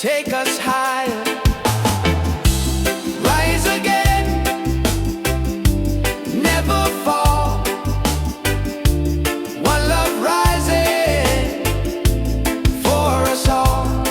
take us higher. Rise again, never fall. One love rising for us all.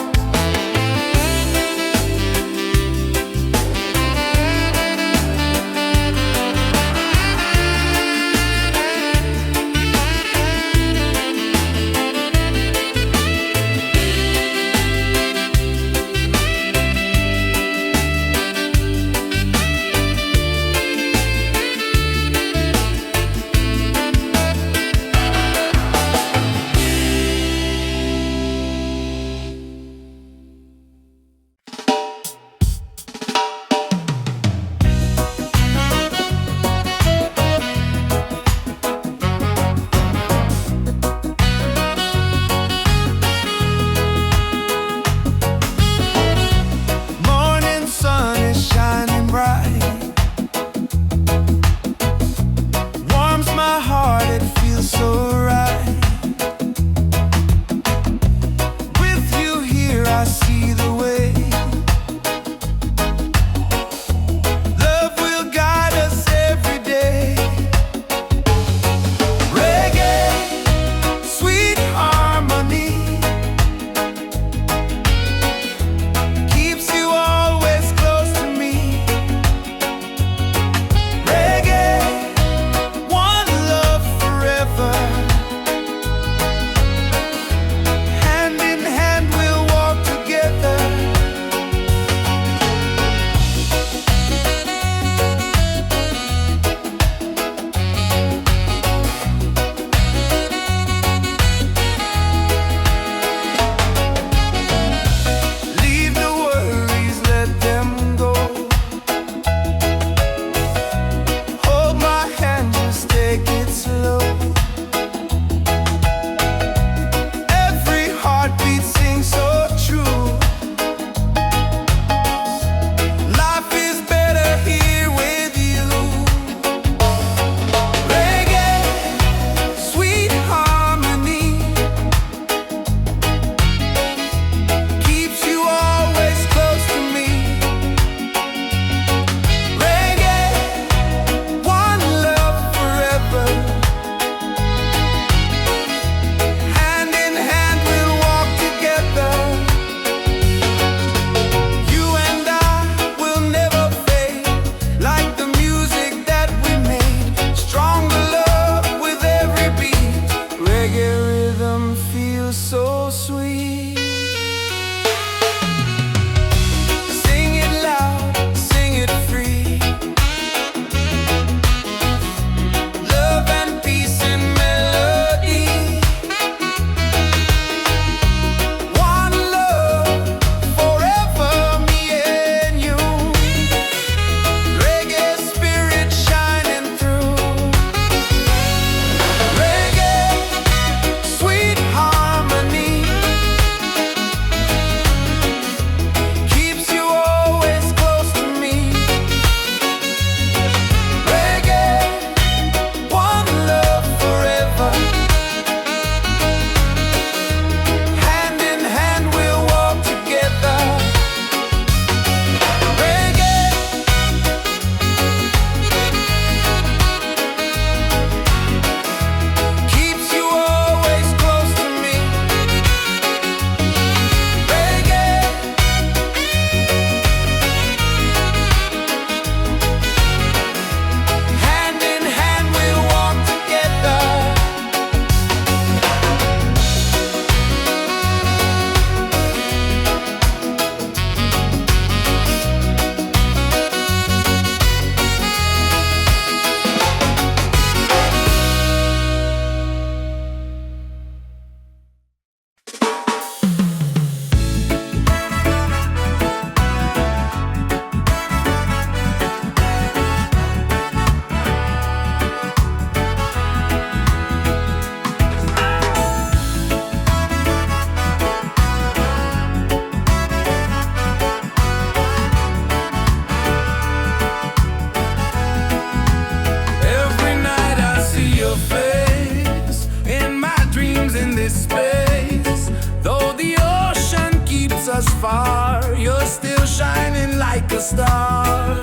far, you're still shining like a star.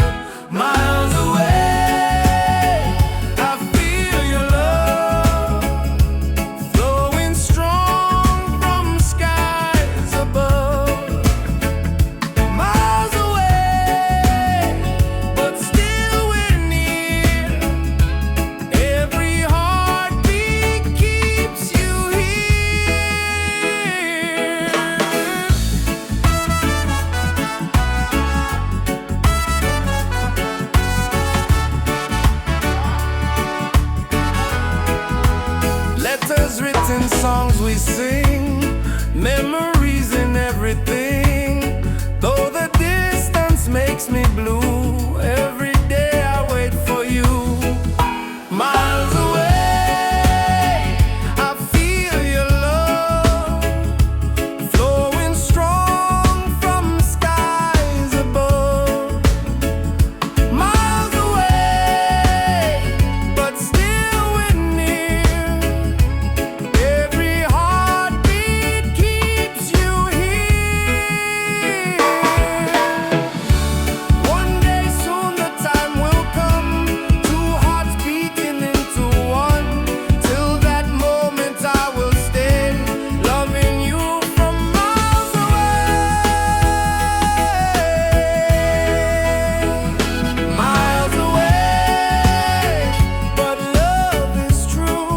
Miles away, I feel your love flowing strong from skies above. Miles away, but still we're near. Every heartbeat keeps you here. Letters written, songs we sing, memories in everything. Though the distance makes me blue, every day I wait for you. Miles away, I feel your love flowing strong from skies above. Miles away, but still we're near. Every heartbeat keeps you here. One day soon the time will come, two hearts beating into one. Till that moment I will stay, loving you from miles away. Miles away, but love is true.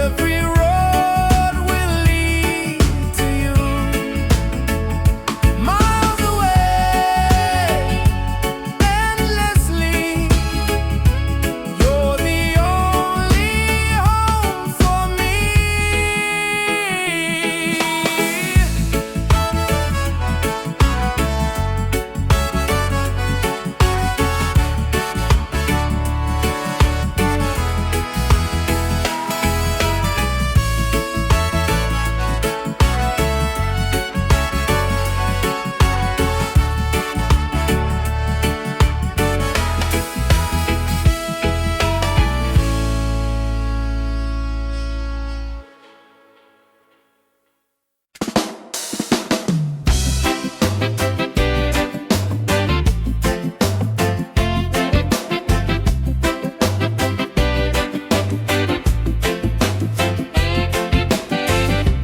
Every road will lead to you. Miles away, endlessly. You're the only home for me.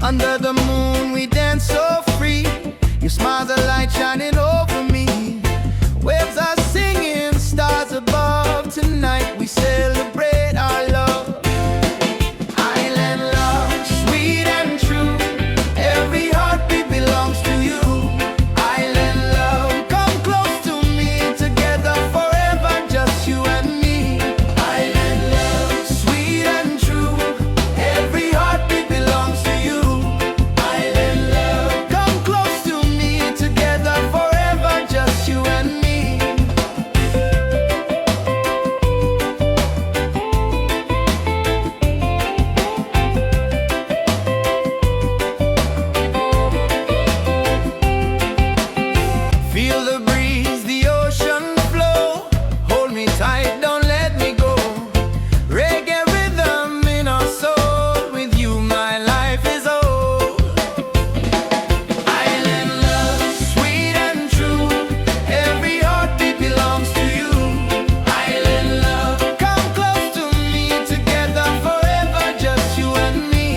Under the moon we dance so free. Your smile's a light shining over me. Waves are singing, stars above. Tonight we celebrate our love. Island love, sweet and true. Every heartbeat belongs to you. Island love, come close to me. Together forever, just you and me. Island love, sweet and true. Every heartbeat belongs to you. Island love, come close to me. Together forever, just you and me. Feel the breeze, the ocean flow. Hold me tight, don't let me go. Reggae rhythm in our soul. With you my life is whole. Island love, sweet and true. Every heartbeat belongs to you. Island love, come close to me. Together forever, just you and me.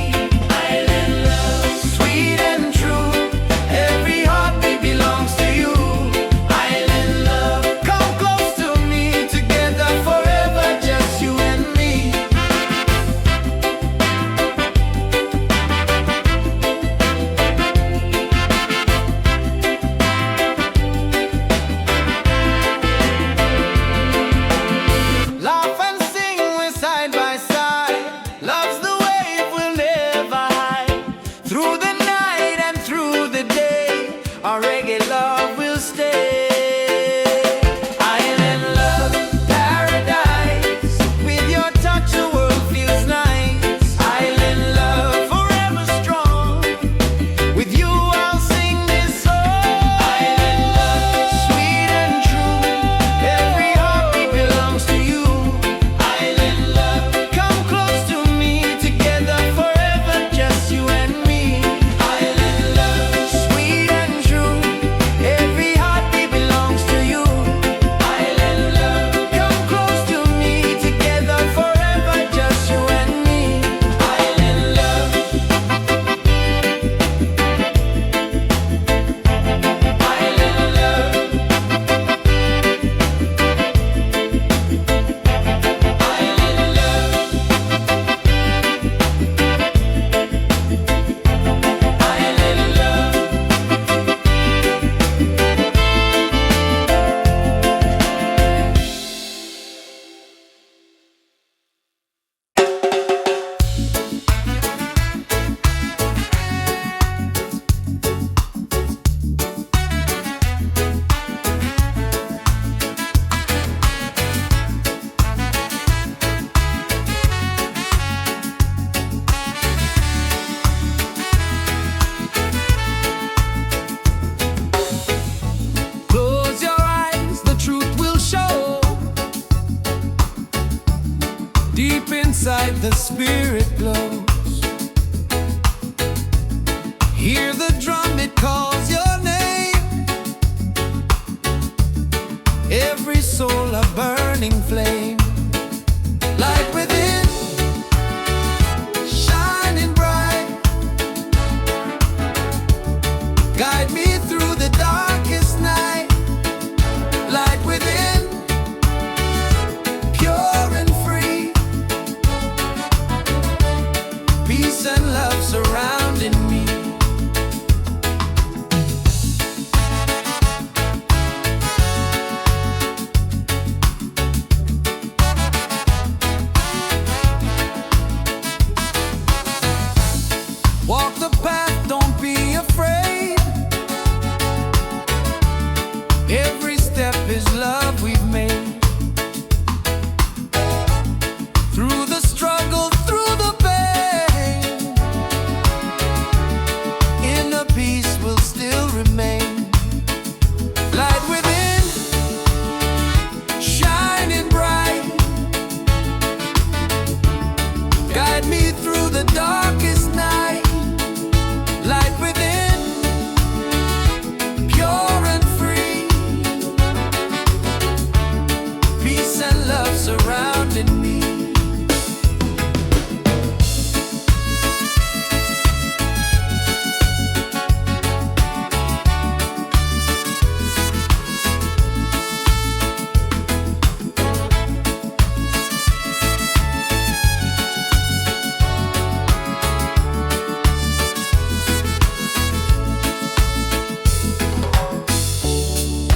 Island love, sweet and true. Every heartbeat belongs to you. Island love, come close to me. Together forever, just you and me. Laugh and sing, we're side by side. Love's the wave we'll never hide. Through the night and through the day, our reggae love will stay. Island love, paradise. With your touch the world feels nice. Island love, forever strong. With you I'll sing this song. Island love, sweet and true. Every heartbeat belongs to you. Island love, come close to me. Together forever, just you and me. Island love, sweet and like the spirit glows. Hear the drum, it calls your name. Every soul a burning flame. Light within, shining bright. Guide me through the darkest night. Light within, pure and free. Peace and love surrounding me. Walk the path, don't be afraid. Every step is love we've made. Through the struggle, through the pain, inner peace will still remain. Light within, shining bright. Guide me through the darkest night. Light within, pure and free. Peace and love surrounding me.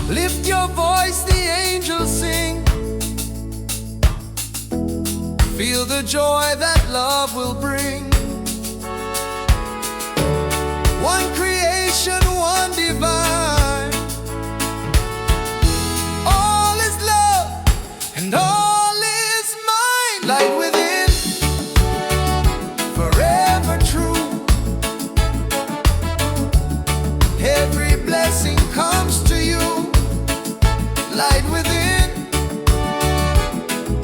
Lift your voice, the angels sing. Feel the joy that love will bring. One creation, one divine. All is love and all is mine. Light within, forever true. Every blessing comes to you. Light within,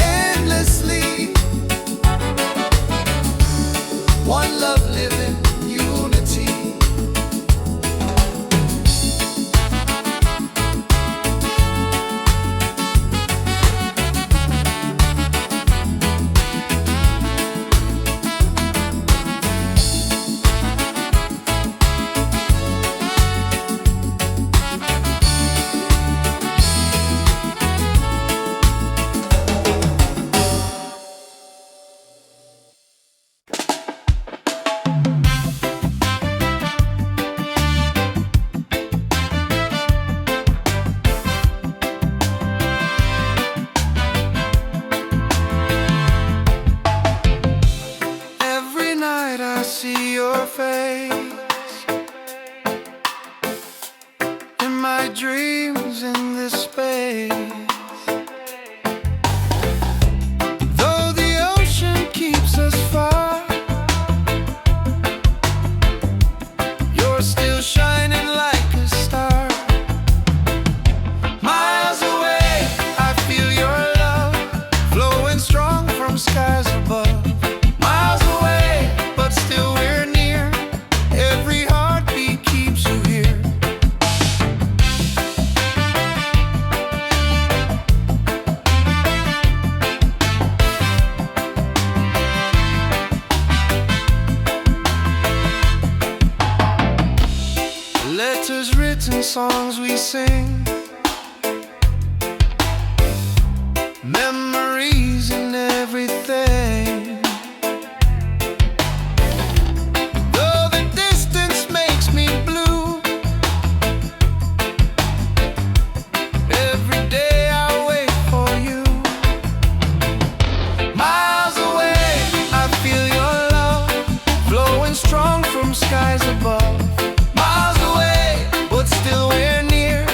endlessly. One love living, unity. Every night I see your face in my dreams in this space. Though the ocean keeps us far, you're still shining like a star. Miles away, I feel your love flowing strong from skies above. Miles away, but still we're near. Every heartbeat keeps you here. Letters written, songs we sing, memories in everything. Though the distance makes me blue, every day I wait for you. Miles away, I feel your love flowing strong from skies above. Miles away, but still we're near.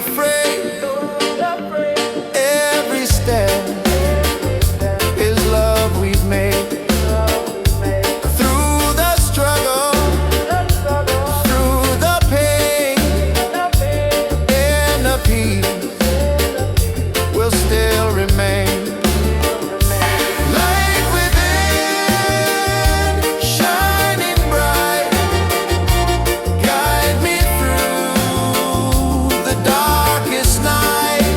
afraid. Every step is love we've made. Through the struggle, through the pain, and the peace will still remain. Light within, shining bright, guide me through the darkest night.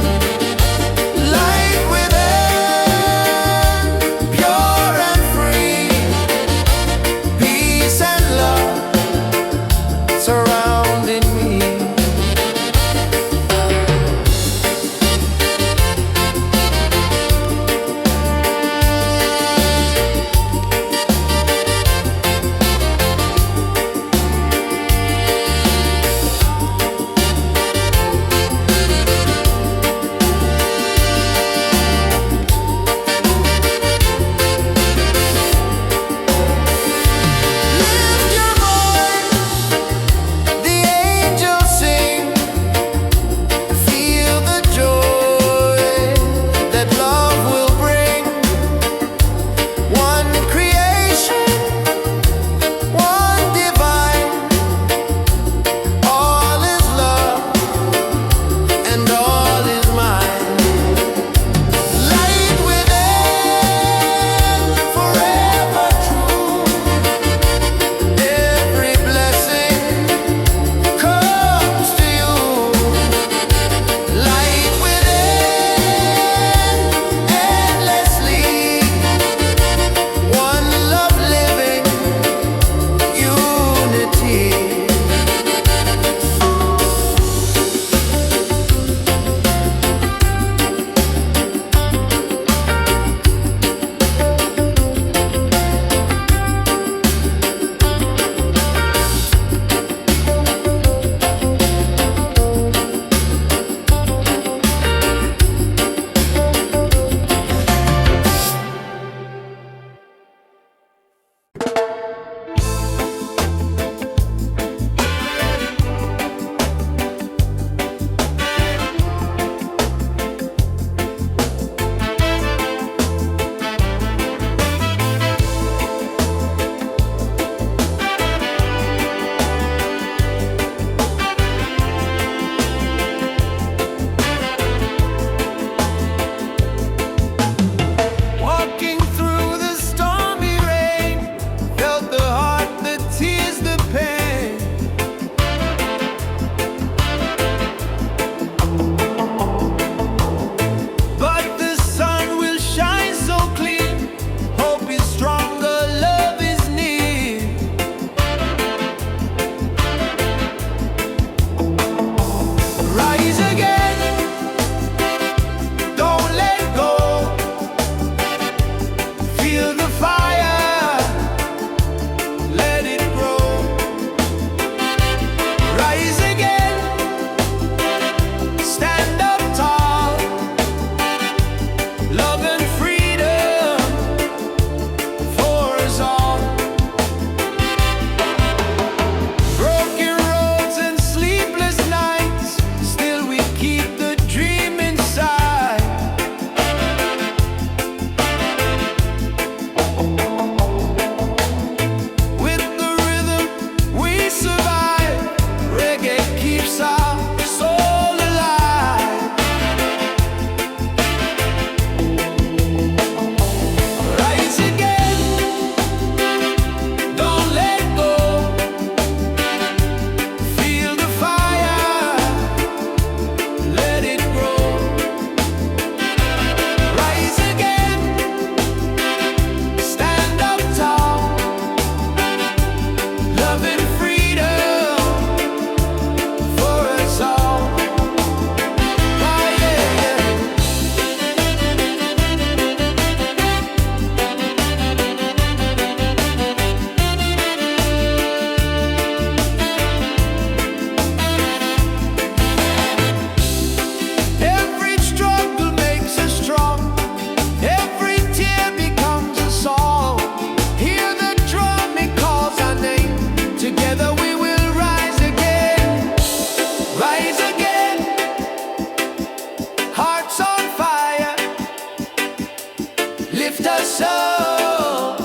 soul,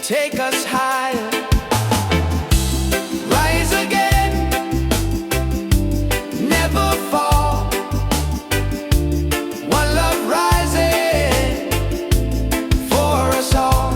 take us higher. Rise again, never fall. One love rising for us all.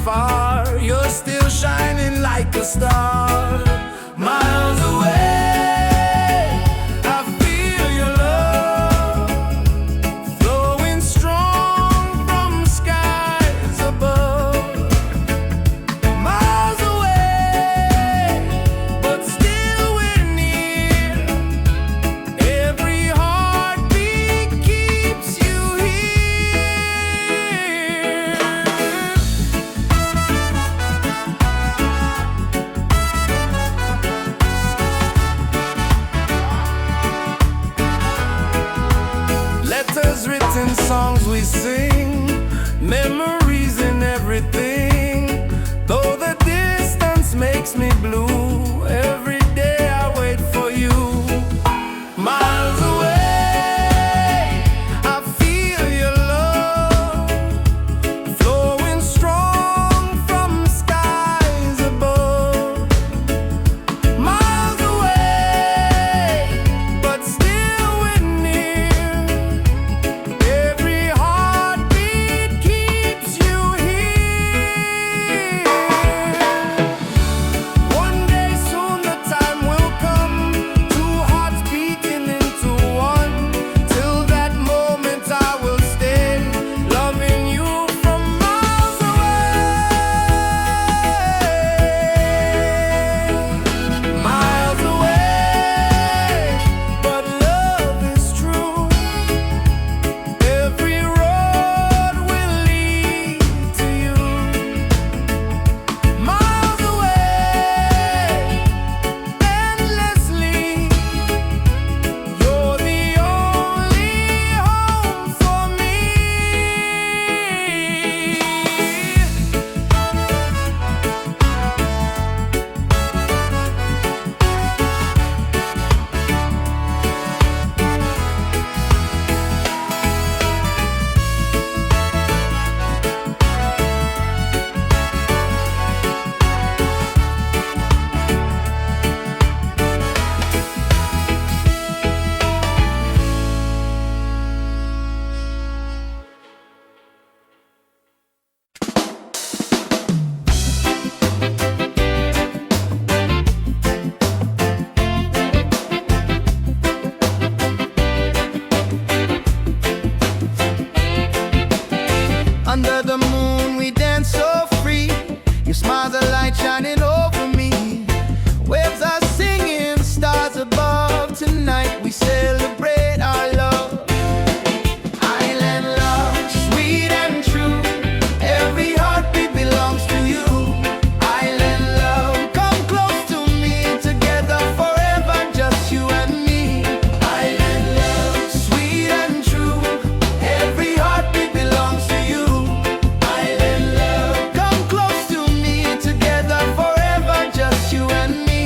far, you're still shining like a star. Miles away, I feel your love flowing strong from skies above. Miles away, but still we're near. Every heartbeat keeps you here. Letters written, songs we sing, memories in everything. Though the distance makes me blue, every day I wait for you. Miles away, I feel your love flowing strong from skies above. Miles away, but still we're near. Every heartbeat keeps you here. One day soon the time will come, two hearts beating into one. Till that moment I will stay, loving you from miles away. Miles away, but love is true. Every road will lead to you. Miles away, endlessly. You're the only home for me. Under the moon we dance so free. Your smile's a light shining over me. Waves are singing, stars above. Tonight we celebrate our love. Island love, sweet and true. Every heartbeat belongs to you. Island love, come close to me. Together forever, just you and me. Island love, sweet and true. Every heartbeat belongs to you. Island love, come close to me. Together forever, just you and me.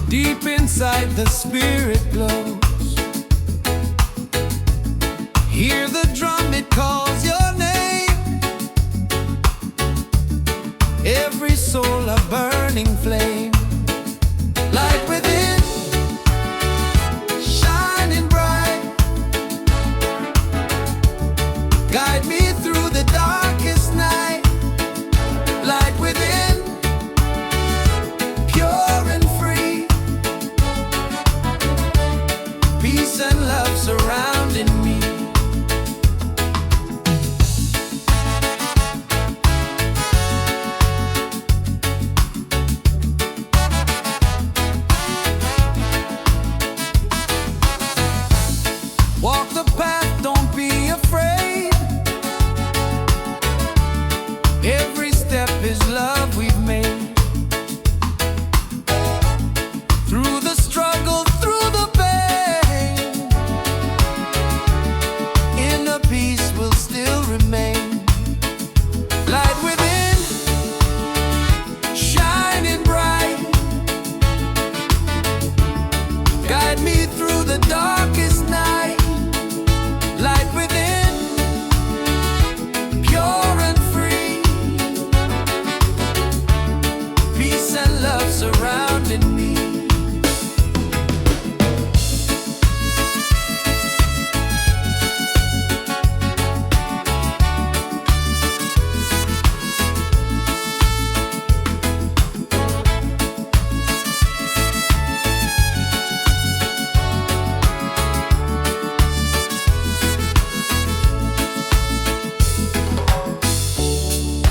Deep inside the spirit glows. Hear the drum, it calls your name. Every soul a burning flame. Light within, shining bright. Guide me through the darkest night. Light within, pure and free. Peace and love surrounding me. Walk the path, don't be afraid. Every step is love we've made. Through the struggle, through the pain, inner peace will still remain. Light within, shining bright. Guide me through the darkest night. Light within, pure and free. Peace and love surrounding me.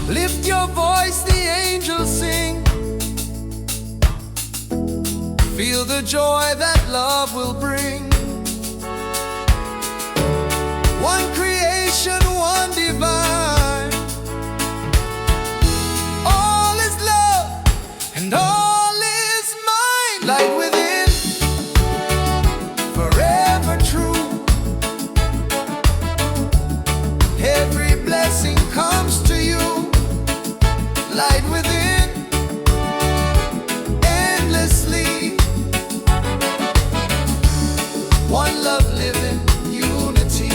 Lift your voice, the angels sing. Feel the joy that love will bring. One creation, one divine. All is love and all is mine. Light within, forever true. Every blessing comes to you. Light within, endlessly. One love living, unity.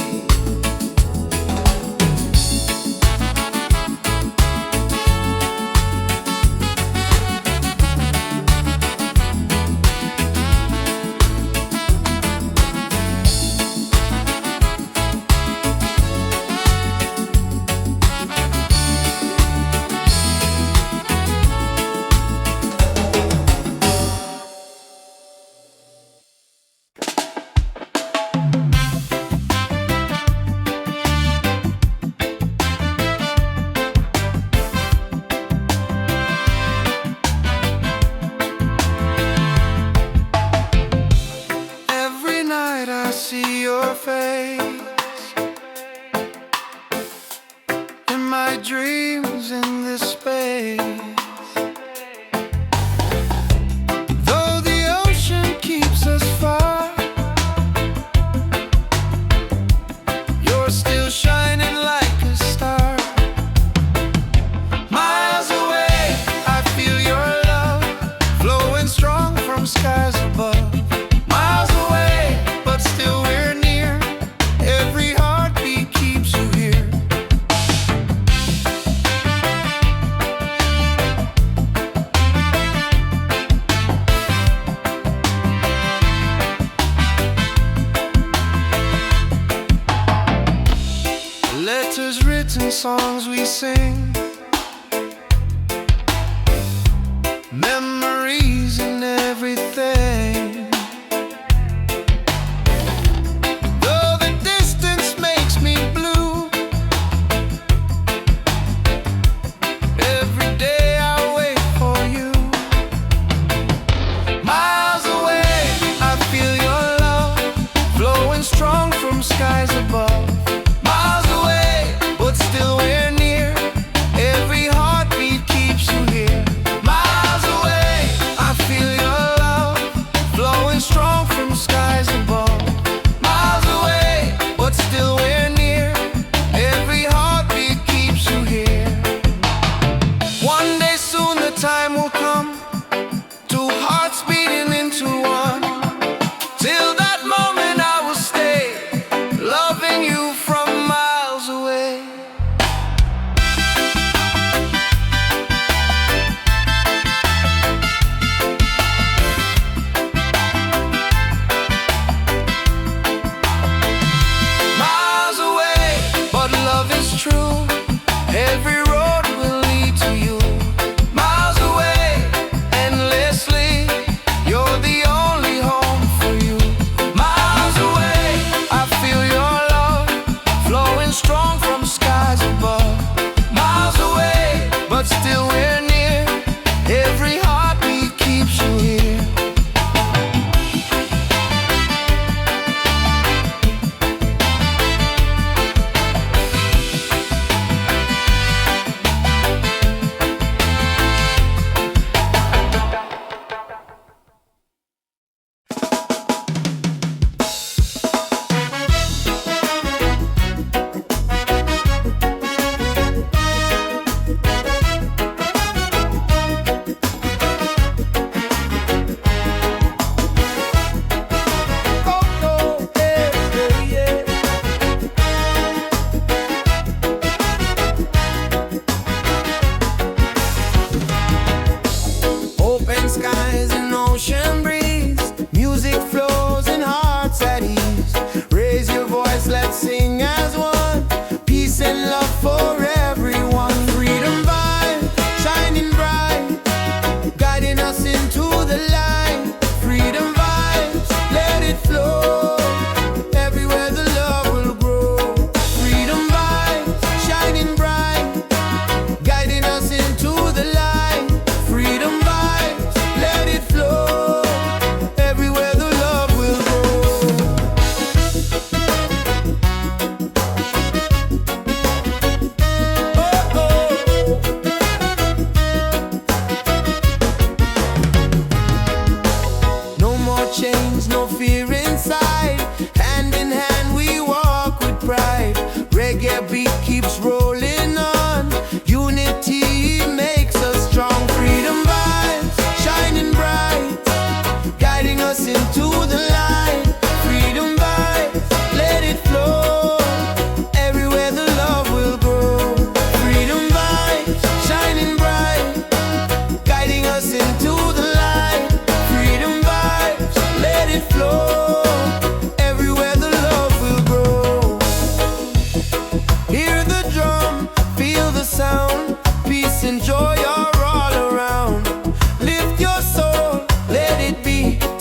Every night I see your face in my dreams in this space. Though the ocean keeps us far, you're still shining like a star. Miles away, I feel your love flowing strong from skies above. Miles away, but still we're near. Every heartbeat keeps you here. Letters written, songs we sing, memories and everything. Though the distance makes me blue, every day I wait for you. Miles away, I feel your love flowing strong from skies above. Miles away, but still we're near.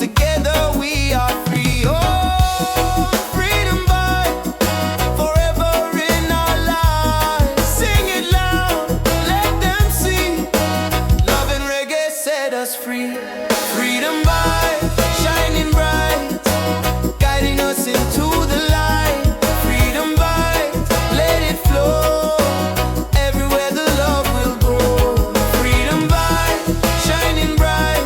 together we are free. Oh, freedom vibe, forever in our lives. Sing it loud, let them see. Love and reggae set us free. Freedom vibe, shining bright, guiding us into the light. Freedom vibe, let it flow, everywhere the love will grow. Freedom vibe, shining bright,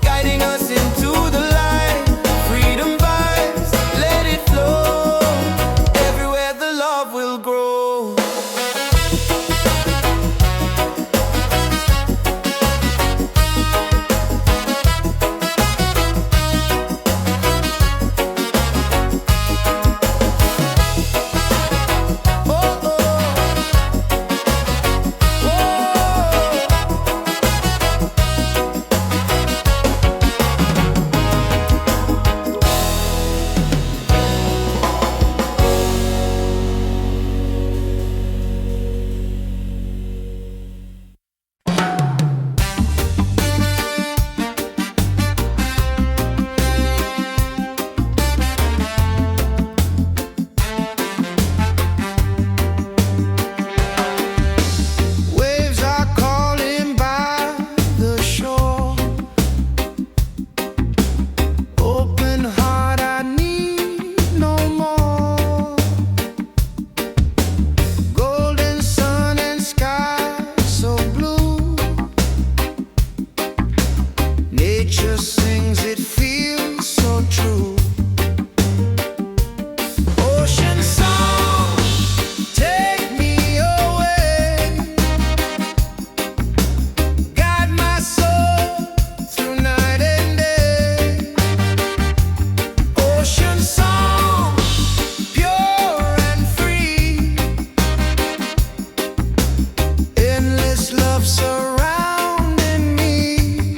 guiding us into the light. Freedom vibes, let it flow, everywhere the love will grow. Waves are calling by the shore. Open heart, I need no more. Golden sun and sky so blue. Nature sings, it feels so true. Ocean song, take me away. Guide my soul through night and day. Ocean song, pure and free. Endless love surrounding me.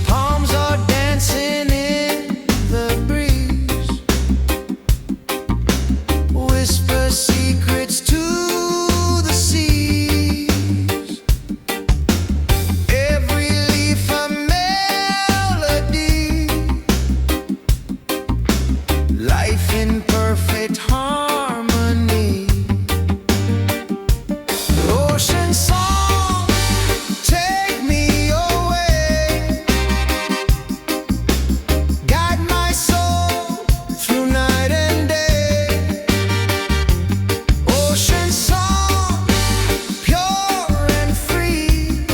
Palms are dancing in the breeze. Whisper secrets to the seas. Every leaf a melody. Life in perfect harmony. Ocean song, take me away. Guide my soul through night and day. Ocean song, pure and free.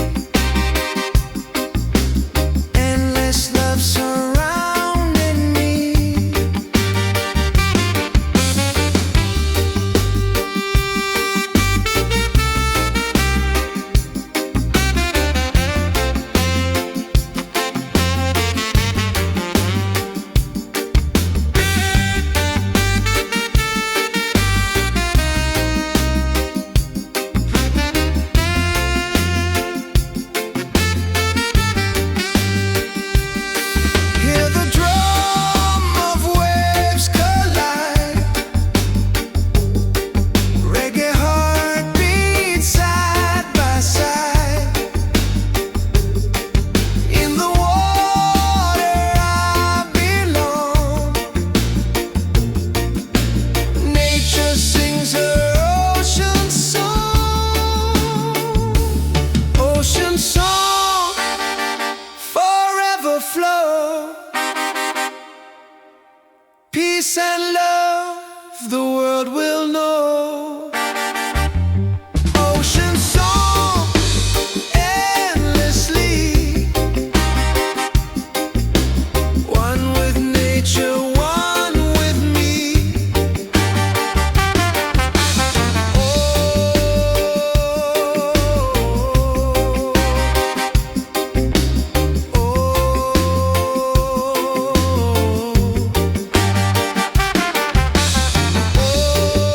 Endless love surrounding me. Hear the drum of waves collide. Reggae heartbeat side by side. In the water I belong. Nature sings her ocean song. Ocean song, forever flow. Peace and love, the world will know. Ocean song, endlessly. One with nature, one with me. Oh,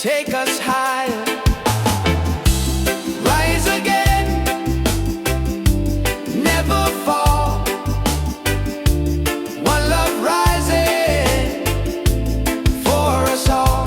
take us higher. Rise again, never fall. One love rising for us all.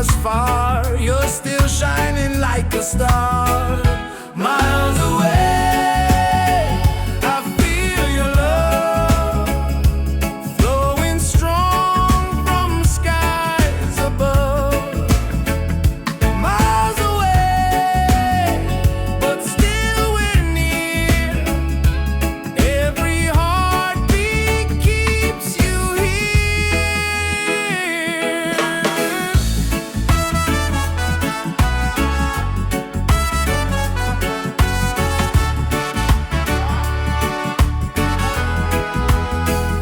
thus far, you're still shining like a star. Miles away, I feel your love flowing strong from skies above. Miles away, but still we're near. Every heartbeat keeps you here.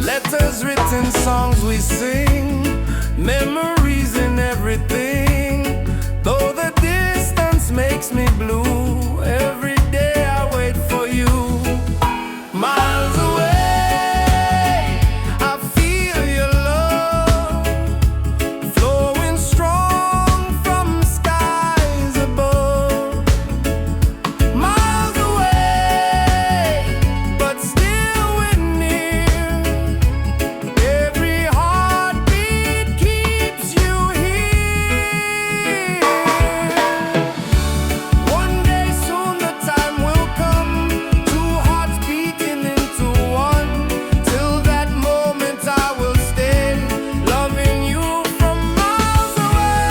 Letters written, songs we sing, memories in everything. Though the distance makes me blue, every day I wait for you. Miles away, I feel your love flowing strong from skies above. Miles away, but still we're near. Every heartbeat keeps you here. One day soon the time will come, two hearts beating into one. Till that moment I will stay, loving you from miles away.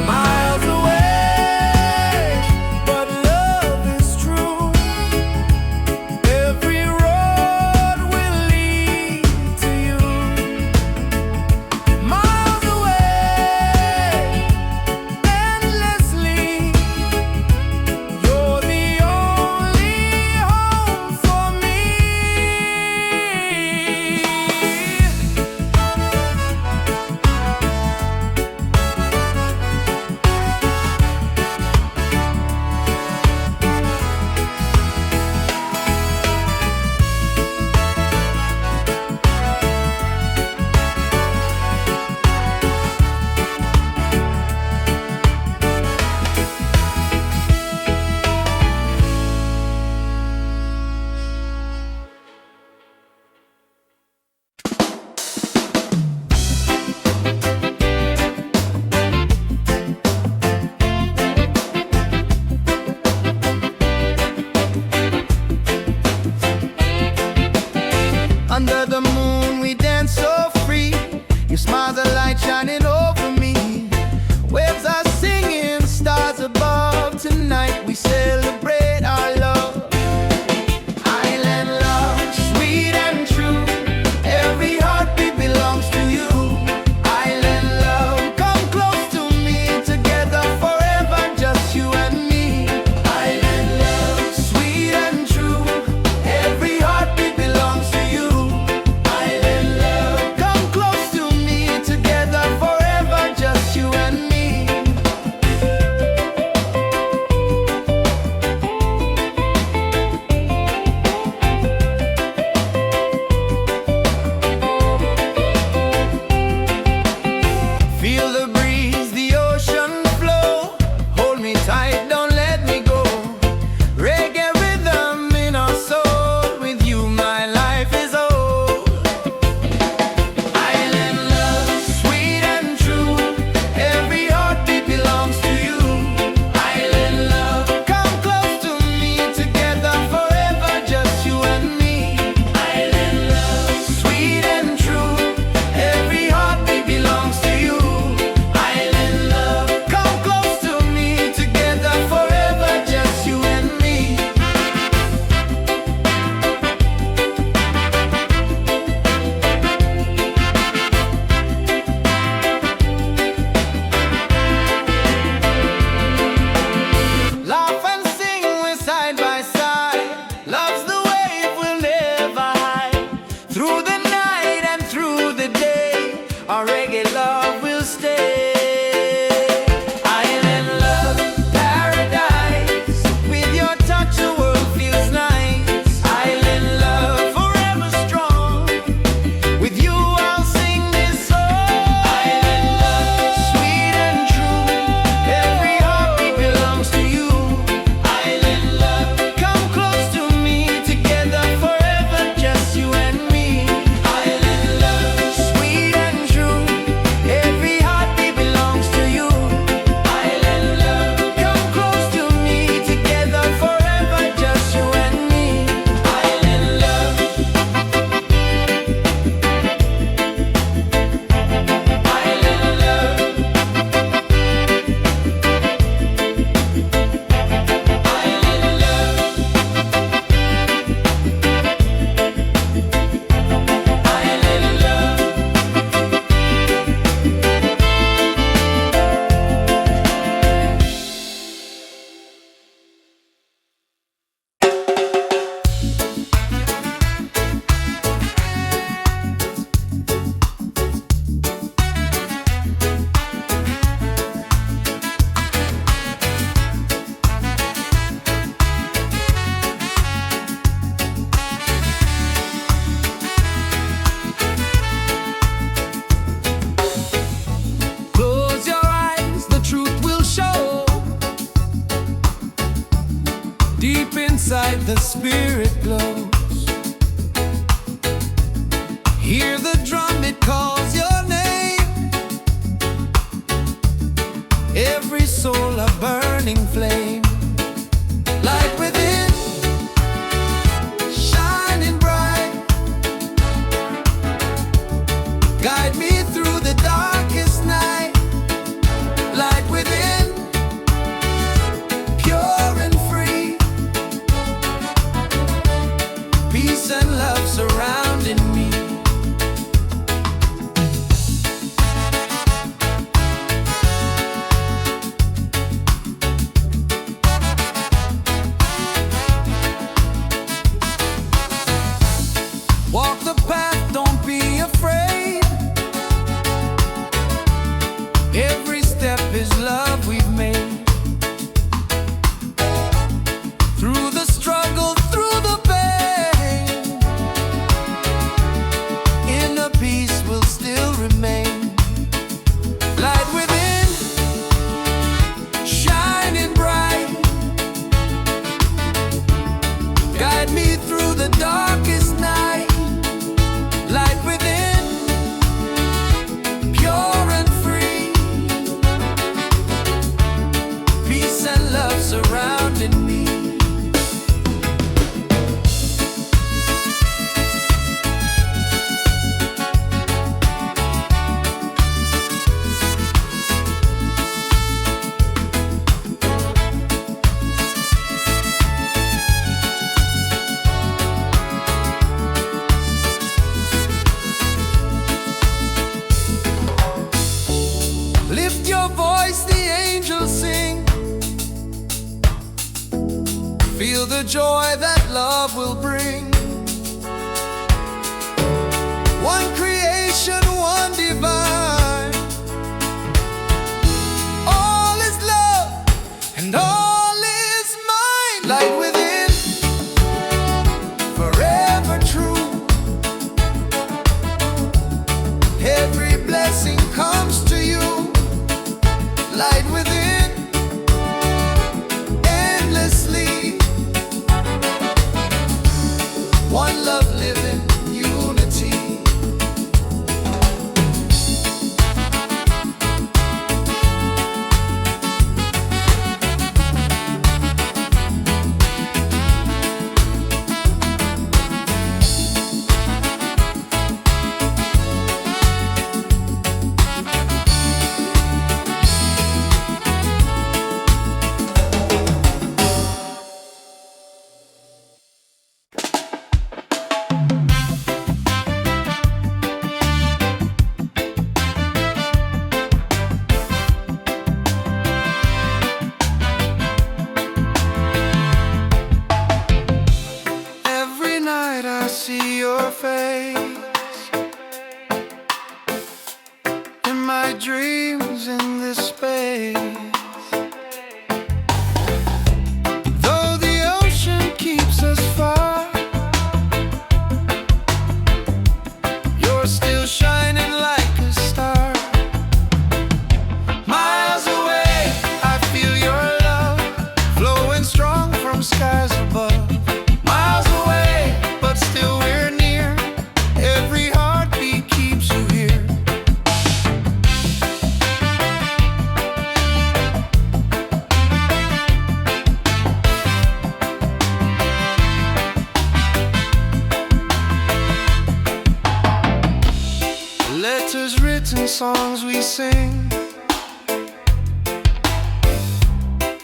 Miles away, but love is true. Every road will lead to you. Miles away, endlessly. You're the only home for me. Under the moon we dance so free. Your smile's a light shining over me. Waves are singing, stars above. Tonight we celebrate our love. Island love, sweet and true. Every heartbeat belongs to you. Island love, come close to me. Together forever, just you and me. Island love, sweet and true. Every heartbeat belongs to you. Island love, come close to me. Together forever, just you and me. Feel the breeze, the ocean flow. Hold me tight, don't let me go. Reggae rhythm in our soul. With you my life is old. Island love, sweet and true. Every heartbeat belongs to you. Island love, come close to me. Together forever, just you and me. Island love, sweet and true. Every heartbeat belongs to you. Island love, come close to me. Together forever, just you and me. Laugh and sing, we're side by side. Love's the wave we'll never hide. Through the night and through the day, our reggae love will stay. Island love, paradise. With your touch the world feels nice. Island love, forever strong. With you I'll sing this song. Island love, sweet and true. Every heartbeat belongs to you. Island love, come close to me. Together forever, just you and me. Island love, sweet bright the spirit glows. Hear the drum, it calls your name. Every soul a burning flame. Light within, shining bright. Guide me through the darkest night. Light within, pure and free. Peace and love surrounding me. Walk the path, don't be afraid. Every step is love we've made. Through the struggle, through the pain, inner peace will still remain. Light within, shining bright. Guide me through the darkest night. Light within, pure and free. Peace and love surrounding me. Lift your voice, the angels sing. Feel the joy that love will bring. One creation, one divine. All is love and all is mine. Light within, forever true. Every blessing comes to you. Light within, endlessly. One love living, unity. Every night I see your face in my dreams in this space. Though the ocean keeps us far, you're still shining like a star. Miles away, I feel your love flowing strong from skies above. Miles away, but still we're near. Every heartbeat keeps you here. Letters written, songs we sing,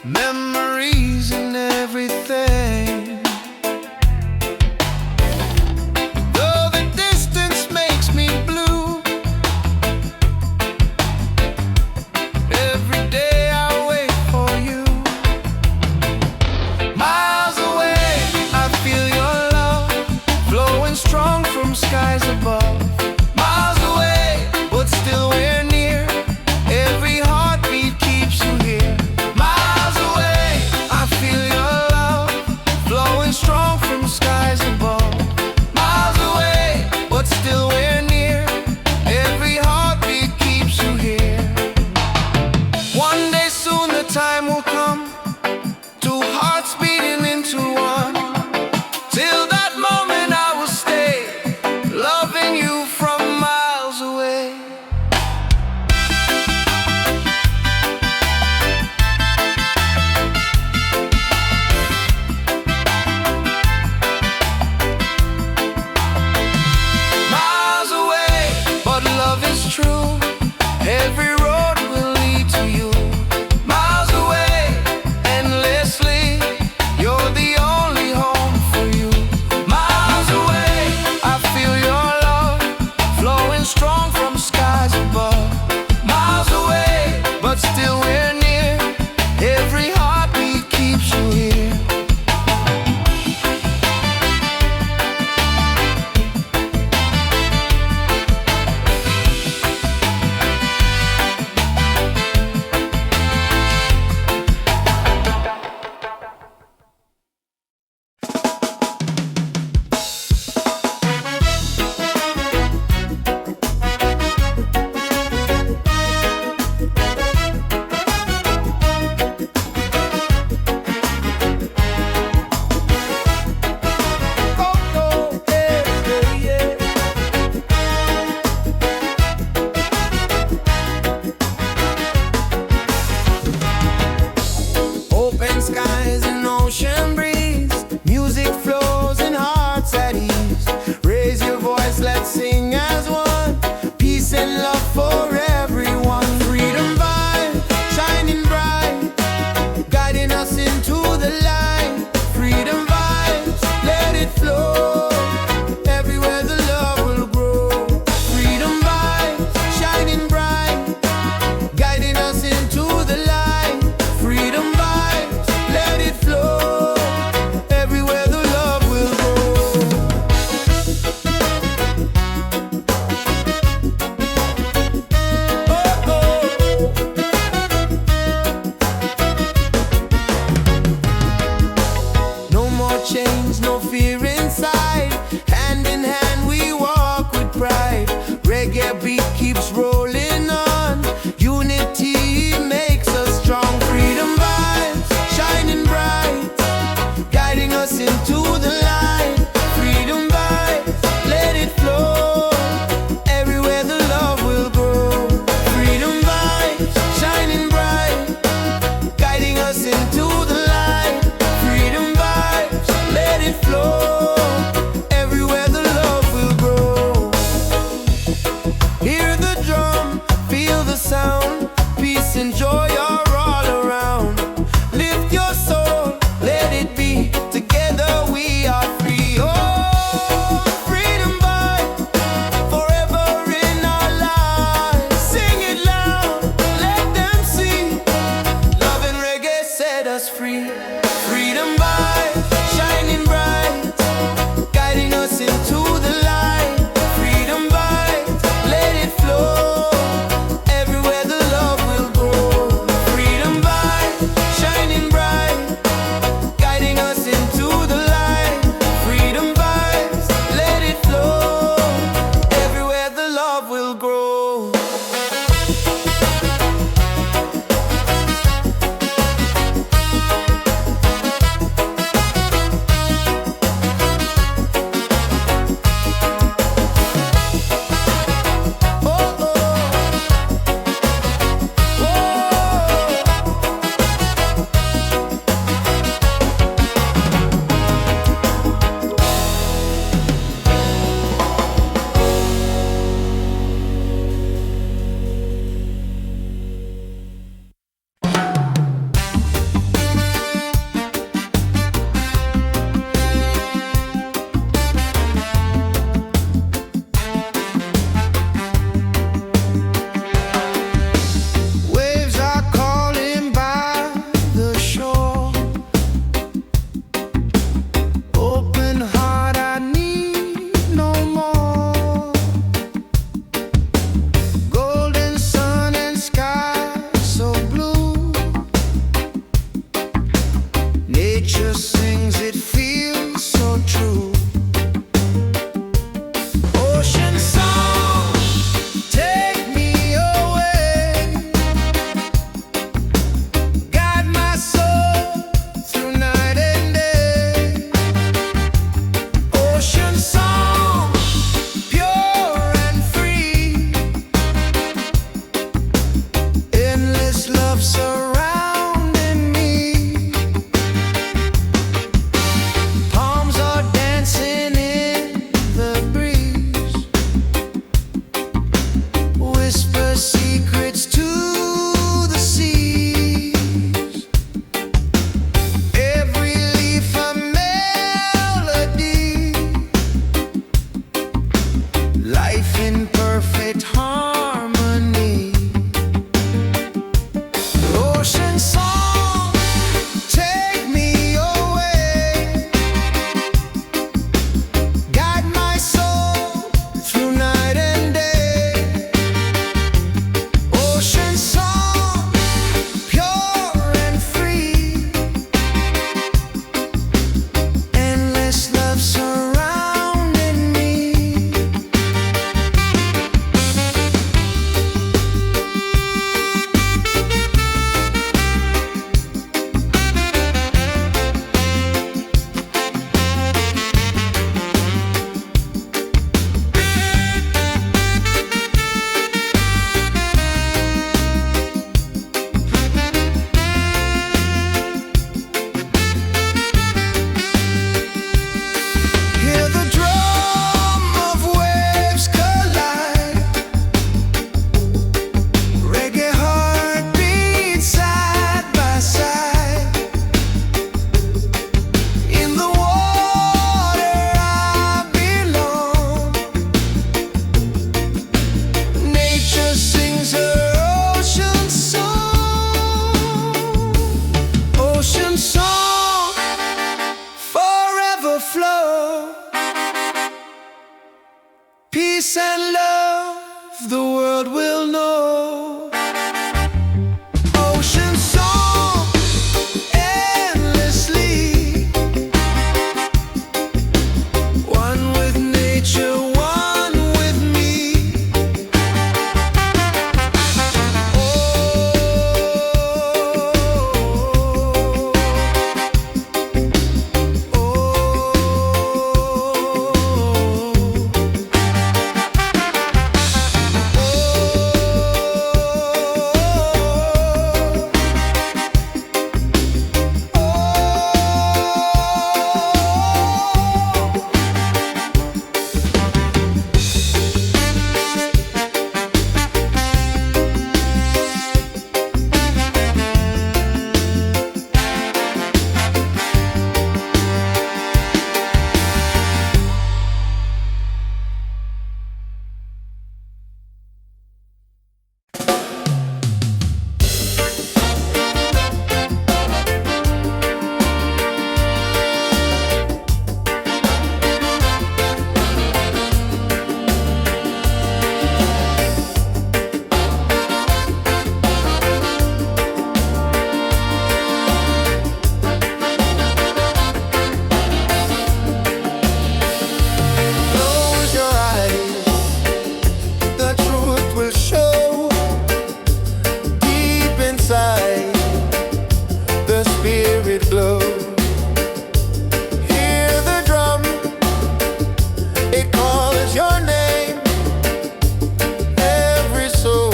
memories and everything. Though the distance makes me blue, every day I wait for you. Miles away, I feel your love flowing strong from skies above. Miles away, but still we're near. true. Every road will lead to you. Miles away, endlessly, you're the only home for you. Miles away, I feel your love flowing strong from skies above. Miles away, but still we're near. Every heartbeat keeps you here. world will know. Ocean song endlessly, one with nature, one with me. The spirit glow. Hear the drum, it calls your name. Every soul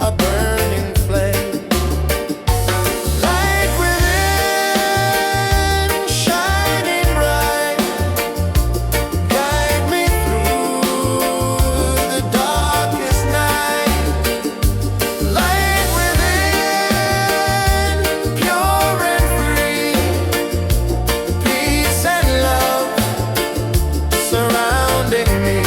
a burning flame. Light within, shining bright, guide me through the darkest night. Light within, pure and free, peace and love surrounding me.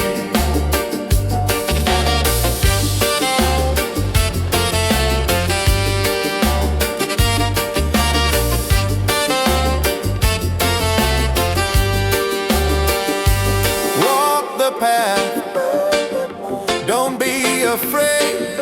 Walk the path, don't be afraid.